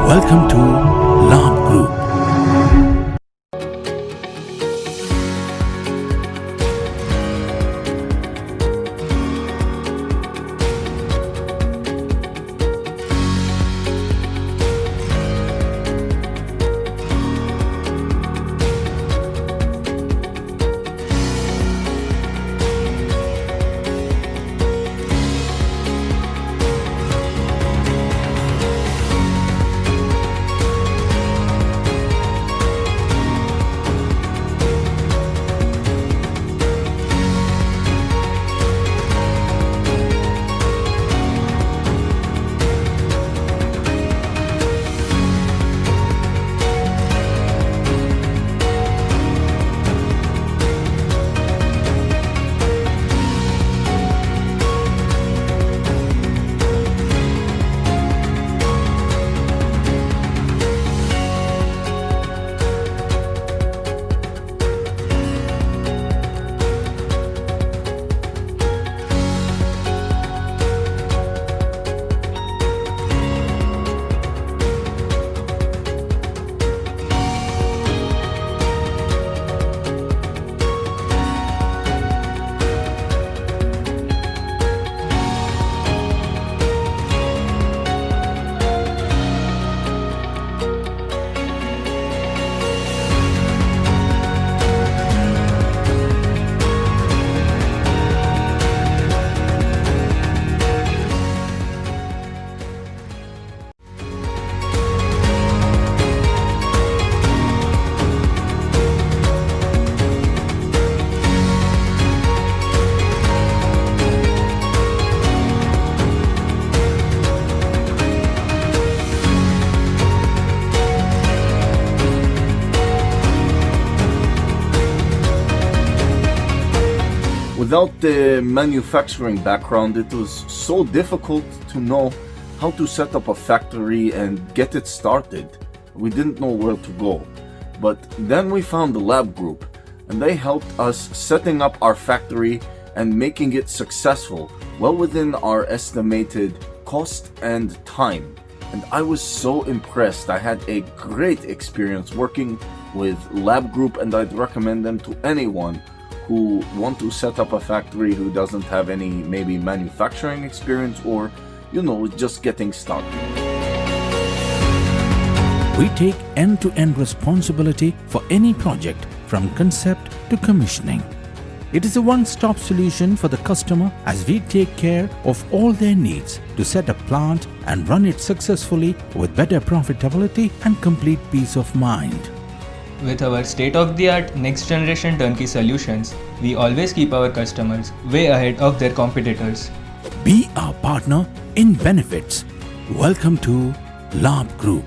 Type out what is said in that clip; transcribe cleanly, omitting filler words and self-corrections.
Welcome to Labh Group. Without the manufacturing background, it was so difficult to know how to set up a factory and get it started. We didn't know where to go. But then we found the Labh Group, and they helped us setting up our factory and making it successful, well within our estimated cost and time. And I was so impressed. I had a great experience working with Labh Group, and I'd recommend them to anyone who want to set up a factory who doesn't have any maybe manufacturing experience or, just getting started. We take end-to-end responsibility for any project from concept to commissioning. It is a one-stop solution for the customer as we take care of all their needs to set a plant and run it successfully with better profitability and complete peace of mind. With our state-of-the-art next-generation turnkey solutions, we always keep our customers way ahead of their competitors. Be our partner in benefits. Welcome to Labh Group.